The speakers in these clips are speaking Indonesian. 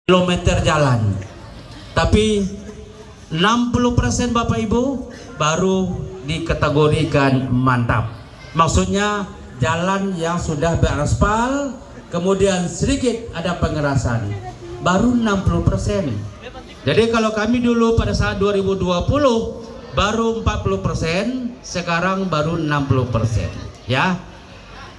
kilometer jalan. Tapi 60% Bapak Ibu baru dikategorikan mantap. Maksudnya jalan yang sudah beraspal, kemudian sedikit ada pengerasan, baru 60%. Jadi kalau kami dulu pada saat 2020 baru 40%, sekarang baru 60%, ya.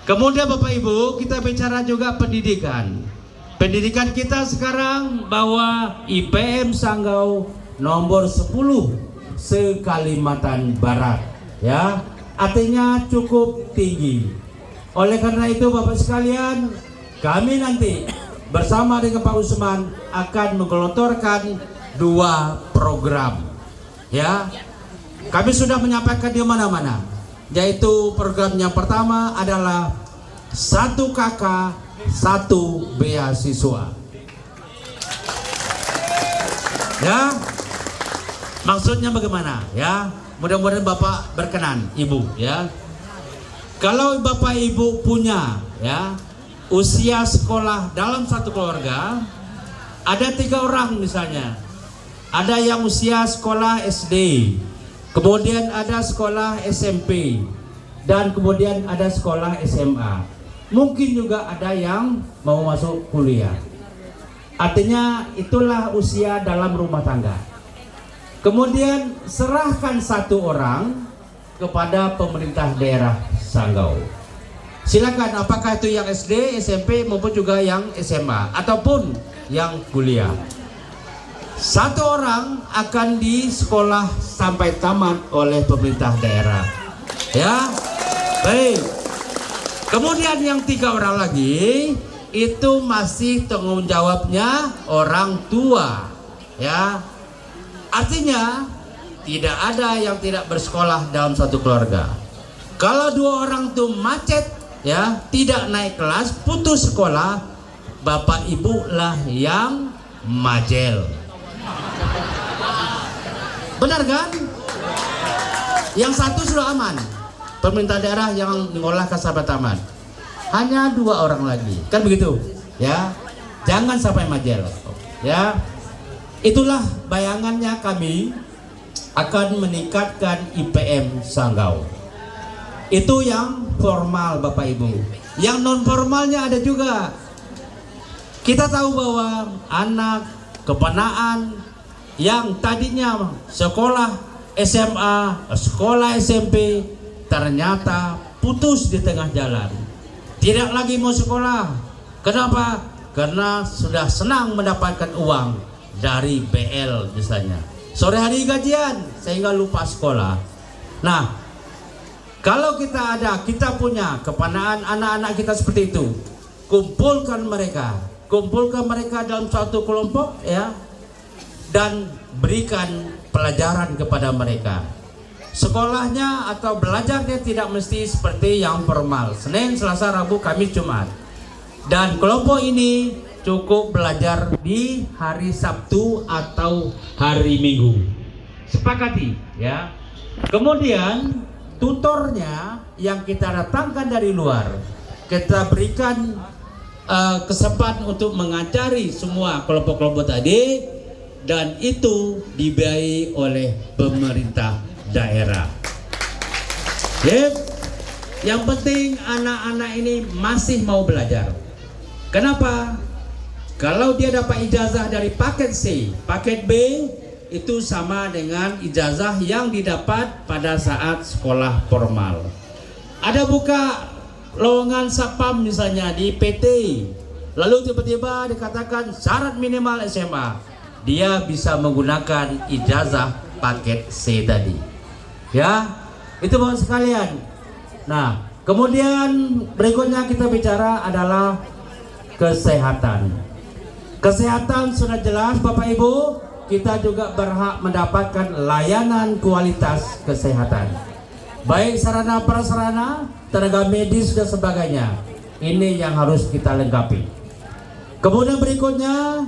Kemudian Bapak Ibu, kita bicara juga pendidikan. Pendidikan kita sekarang bahwa IPM Sanggau nomor 10 se-Kalimantan Barat, ya. Artinya cukup tinggi. Oleh karena itu Bapak sekalian, kami nanti bersama dengan Pak Usman akan menggelontorkan 2 program, ya. Kami sudah menyampaikan di mana-mana, yaitu program yang pertama adalah 1 KK 1 beasiswa, ya. Maksudnya bagaimana, ya? Mudah-mudahan Bapak berkenan, Ibu, ya. Kalau Bapak Ibu punya, ya, usia sekolah dalam satu keluarga, ada 3 orang misalnya. Ada yang usia sekolah SD, kemudian ada sekolah SMP, dan kemudian ada sekolah SMA. Mungkin juga ada yang mau masuk kuliah. Artinya itulah usia dalam rumah tangga. Kemudian serahkan 1 orang kepada pemerintah daerah Sanggau. Silakan, apakah itu yang SD, SMP maupun juga yang SMA ataupun yang kuliah. 1 orang akan di sekolah sampai tamat oleh pemerintah daerah, ya. Baik. Kemudian yang 3 orang lagi itu masih tanggung jawabnya orang tua, ya. Artinya tidak ada yang tidak bersekolah dalam satu keluarga. Kalau 2 orang itu macet, ya, tidak naik kelas, putus sekolah, Bapak Ibu lah yang majel. Benar kan? Yang 1 sudah aman, pemerintah daerah yang mengolah kasabah taman. Hanya 2 orang lagi, kan begitu, ya. Jangan sampai majel, ya. Itulah bayangannya kami akan meningkatkan IPM Sanggau. Itu yang formal Bapak Ibu. Yang non formalnya ada juga. Kita tahu bahwa anak kepanaan yang tadinya sekolah SMA, sekolah SMP, ternyata putus di tengah jalan. Tidak lagi mau sekolah. Kenapa? Karena sudah senang mendapatkan uang dari BL misalnya. Sore hari gajian sehingga lupa sekolah. Nah, kalau kita punya kepanaan anak-anak kita seperti itu, kumpulkan mereka dalam suatu kelompok, ya, dan berikan pelajaran kepada mereka. Sekolahnya atau belajarnya tidak mesti seperti yang formal, Senin, Selasa, Rabu, Kamis, Jumat. Dan kelompok ini cukup belajar di hari Sabtu atau hari Minggu. Sepakati, ya. Kemudian tutornya yang kita datangkan dari luar, kita berikan kesempatan untuk mengajari semua kelompok-kelompok tadi, dan itu dibiayai oleh pemerintah daerah. Yep. Yang penting anak-anak ini masih mau belajar. Kenapa? Kalau dia dapat ijazah dari paket C, paket B itu sama dengan ijazah yang didapat pada saat sekolah formal. Ada buka lowongan Satpam misalnya di PT, lalu tiba-tiba dikatakan syarat minimal SMA, dia bisa menggunakan ijazah paket C tadi, ya. Itu Bapak sekalian. Nah, kemudian berikutnya kita bicara adalah kesehatan. Kesehatan sudah jelas Bapak Ibu, kita juga berhak mendapatkan layanan kualitas kesehatan. Baik sarana prasarana, tenaga medis dan sebagainya. Ini yang harus kita lengkapi. Kemudian berikutnya,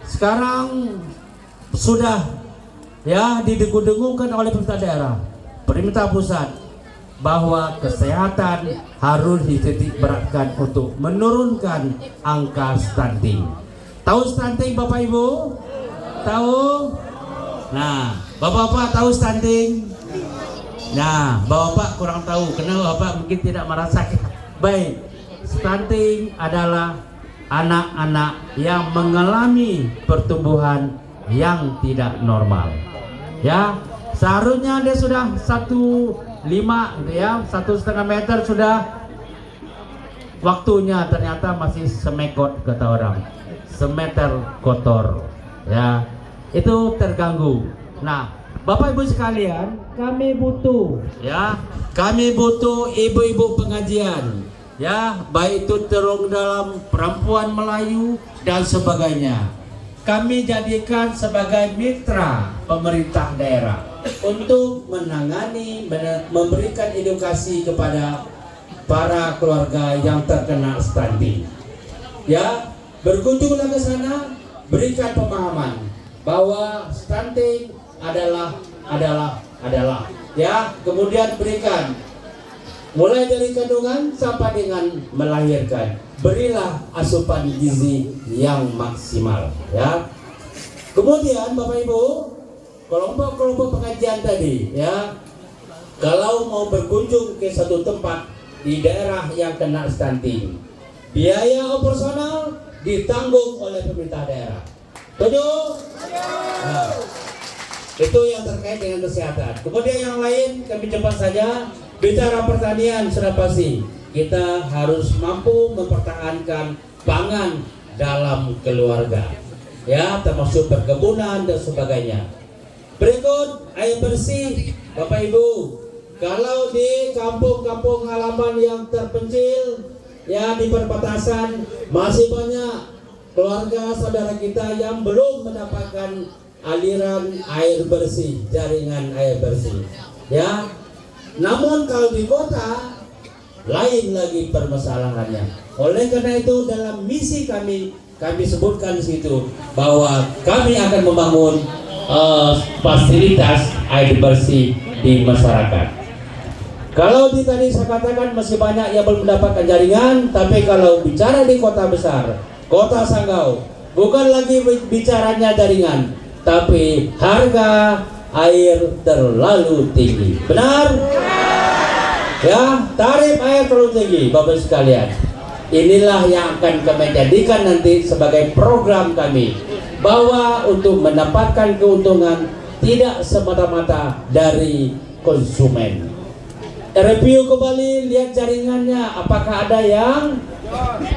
sekarang sudah, ya, didengung-dengungkan oleh pemerintah daerah, pemerintah pusat, bahwa kesehatan harus dititik beratkan untuk menurunkan angka stunting. Tahu stunting Bapak Ibu? Tahu? Nah, Bapak-bapak tahu stunting? Nah, Bapak kurang tahu. Kenapa Bapak mungkin tidak merasakan? Baik, stunting adalah anak-anak yang mengalami pertumbuhan yang tidak normal. Ya, seharusnya dia sudah 1,5 gitu ya, 1,5 meter sudah waktunya, ternyata masih semekot kata orang, semeter kotor. Ya, itu terganggu. Nah, Bapak Ibu sekalian, kami butuh ibu-ibu pengajian, ya, baik itu terung dalam perempuan Melayu dan sebagainya. Kami jadikan sebagai mitra pemerintah daerah untuk menangani, memberikan edukasi kepada para keluarga yang terkena stunting. Ya, berkunjunglah ke sana, berikan pemahaman bahwa stunting adalah ya, kemudian berikan mulai dari kandungan sampai dengan melahirkan, berilah asupan gizi yang maksimal, ya. Kemudian Bapak Ibu, kelompok-kelompok pengajian tadi, ya, kalau mau berkunjung ke satu tempat di daerah yang kena stunting, biaya operasional ditanggung oleh pemerintah daerah. Tujuh. Nah, itu yang terkait dengan kesehatan. Kemudian yang lain kami cepat saja. Bicara pertanian sudah pasti kita harus mampu mempertahankan pangan dalam keluarga, ya, termasuk perkebunan dan sebagainya. Berikut air bersih, Bapak Ibu. Kalau di kampung-kampung halaman yang terpencil, ya, di perbatasan, masih banyak keluarga saudara kita yang belum mendapatkan aliran air bersih, jaringan air bersih, ya. Namun kalau di kota lain lagi permasalahannya. Oleh karena itu dalam misi kami sebutkan di situ bahwa kami akan membangun fasilitas air bersih di masyarakat. Kalau tadi saya katakan masih banyak yang belum mendapatkan jaringan, tapi kalau bicara di kota besar, kota Sanggau, bukan lagi bicaranya jaringan, tapi harga air terlalu tinggi. Benar? Ya, tarif air terlalu tinggi, Bapak sekalian. Inilah yang akan kami jadikan nanti sebagai program kami, bahwa untuk mendapatkan keuntungan tidak semata-mata dari konsumen. Review kembali, lihat jaringannya, apakah ada yang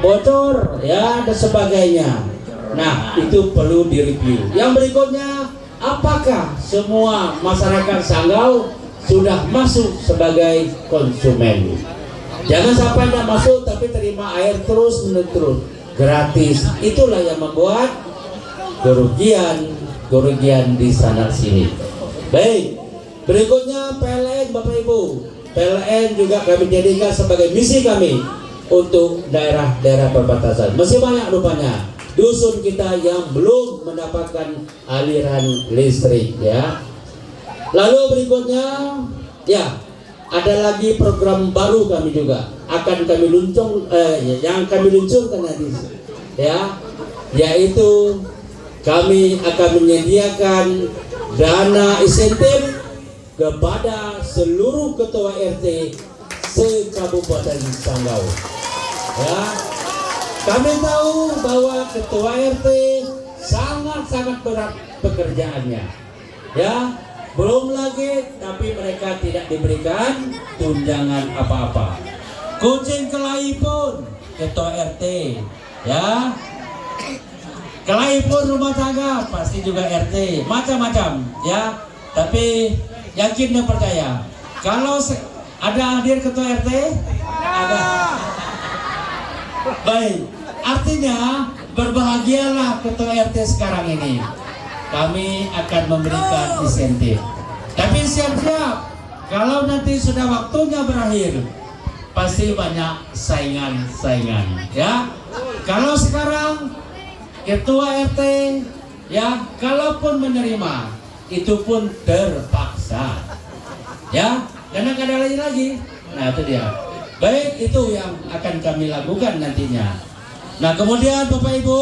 bocor, ya, dan sebagainya. Nah, itu perlu direview. Yang berikutnya, apakah semua masyarakat Sanggau sudah masuk sebagai konsumen? Jangan sampai tidak masuk tapi terima air terus menerus gratis. Itulah yang membuat kerugian di sana sini. Baik, berikutnya PLN Bapak Ibu. PLN juga kami jadikan sebagai misi kami untuk daerah-daerah perbatasan. Masih banyak rupanya dusun kita yang belum mendapatkan aliran listrik, ya. Lalu berikutnya, ya, ada lagi program baru kami juga akan kami yang kami luncurkan nanti, ya, yaitu kami akan menyediakan dana insentif kepada seluruh ketua RT se-Kabupaten Sanggau, ya. Kami tahu bahwa ketua RT sangat-sangat berat pekerjaannya, ya. Belum lagi, tapi mereka tidak diberikan tunjangan apa-apa. Kucing kelahi pun ketua RT, ya. Kelahi pun rumah tangga pasti juga RT, macam-macam, ya. Tapi yakin dan percaya, kalau ada hadir ketua RT, ada. Baik, artinya berbahagialah ketua RT sekarang ini. Kami akan memberikan insentif. Tapi siap-siap, kalau nanti sudah waktunya berakhir, pasti banyak saingan-saingan, ya. Kalau sekarang ketua RT, ya, kalaupun menerima, itu pun terpaksa, ya, karena nggak ada lagi. Nah, itu dia. Baik, itu yang akan kami lakukan nantinya. Nah, kemudian Bapak Ibu,